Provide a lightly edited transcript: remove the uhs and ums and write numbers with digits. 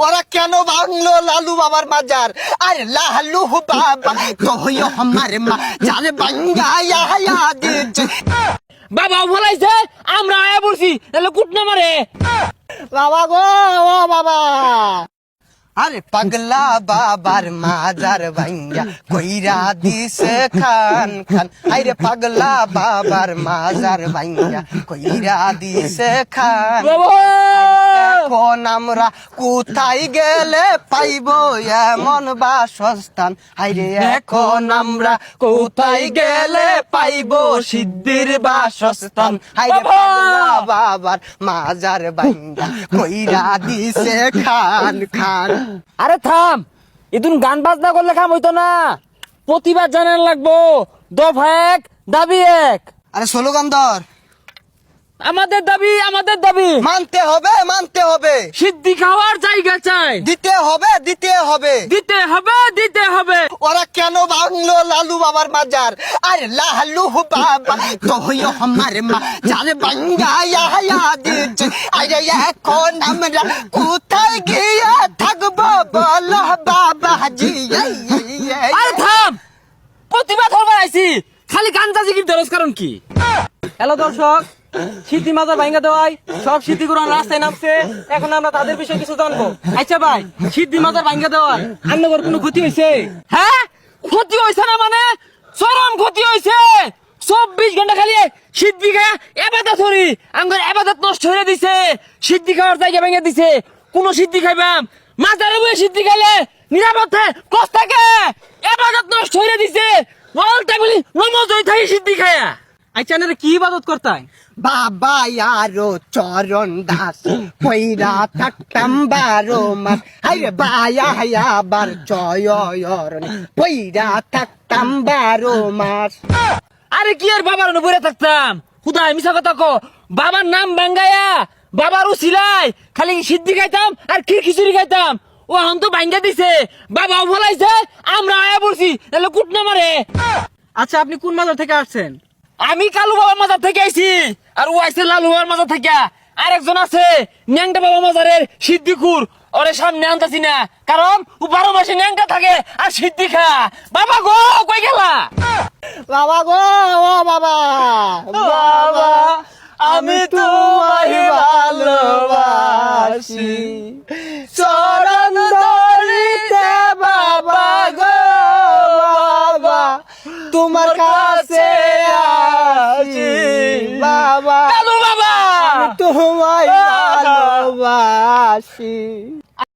ওরা কেন ভাঙলো লালু বাবার মাজার? আরে লালু বাবা তুই আমার মাজার ভাঙ্গায়া দিচ্ছে। বাবা বলাইছে আমরা আয়া বলছি তাহলে কুটনা মারে। বাবা গো ও বাবা, আরে পাগলা বাবার মাজার ভাঙ্গা কইরা দিছে খান খান। আরে পাগলা বাবার মাজার ভাঙ্গা কইরা দিছে খান। এখন আমরা কোথায় গেলে পাইবো এমন বাসস্থান? আরে এখন আমরা কোথায় গেলে পাইবো সিদ্ধির বাসস্থান? আরে পাগলা বাবার মাজার ভাঙ্গা কইরা দিছে খান খান। আরে থাম, ইদুন গান বাজনা করলে কাম হইতো না, প্রতিবাদ জানান লাগবো। দফা এক দাবি এক। আরে স্লোগান ধর। আমাদের দাবি আমাদের দাবি, মানতে হবে মানতে হবে, সিদ্ধি খাওয়ার জায়গা চাই, দিতে হবে দিতে হবে, দিতে হবে দিতে হবে। ওরা কেন ভাঙলো লালু বাবার মাজার? আরে লালু বাবা তুই আমার মাজার ভাঙ্গায়া দিচ্ছে। আরে এখন আমরা কোথায় গিয়ে থাকবো বলো বাবাজি? আরে থাম, প্রতিবাদ করবার আইছি, খালি গাঞ্জা জিকির দরজ কারণ কি? হ্যালো দর্শক, সিদ্ধি মাজার ভাঙ্গা দেওয়ায় সব সিদ্ধি গুরুন রাস্তায় নামছে। এখন আমরা তাদের বিষয়ে কিছু জানবো। আচ্ছা ভাই, সিদ্ধি মাজার ভাঙ্গা দেওয়ায় আপনাদের কোনো ক্ষতি হয়েছে? হ্যাঁ, ক্ষতি হয়েছে না মানে চরম ক্ষতি হয়েছে। 24 ঘন্টা খালি সিদ্ধি খায়া এবাদত করি, আমার এবাদত নষ্ট হয়ে দিছে। সিদ্ধি খাওয়ার জায়গা ভেঙে দিছে। কোন সিদ্ধি খাইবাম? মাজারে বসে সিদ্ধি খাইলে নিরাপদ কষ্ট থাকে, এবাদত নষ্ট হয়ে দিছে। বলতে বলি নমজ হয়ে থাকি সিদ্ধি খায়া। আচ্ছা আপনারা কি ইবাদত করতেন? বাবা আরো চরণ দাস কইরা থাকতাম 12 মাস। আরে বায়া আবার চয়রণ কইরা থাকতাম 12 মাস। আরে কি আর বাবার উপরে থাকতাম? খুদাই মিছা কথা কো। বাবার নাম ভাঙ্গায়া, বাবার উছিলাই খালি সিদ্ধি খাইতাম আর খিচুড়ি খাইতাম। ও এখন তো ভাঙ্গা দিছে, বাবাও বলাইছে আমরা আয়া বলছি তাহলে কুটনা মারে। আচ্ছা আপনি কোন মাজার থেকে আসছেন? আমি কালু বাবার মাজার থেকে আইছি, আর ও আইছে লালু বাবার মাজার থেকে। আরেকজন আছে ন্যাংটা বাবা মাজারের সিদ্ধিকুর, ওরে সামনে আনতাছি না, কারণ ও 12 মাসে ন্যাংটা থাকে আর সিদ্ধি খা। বাবা গো কই গেলা? বাবা গো ও বাবা, বাবা আমি তোমায় ভালোবাসি, চরণ ধরিতে বাবা গো বাবা তোমার কাছে আসি। বাবা কালু বাবা তোমায় ভালোবাসি।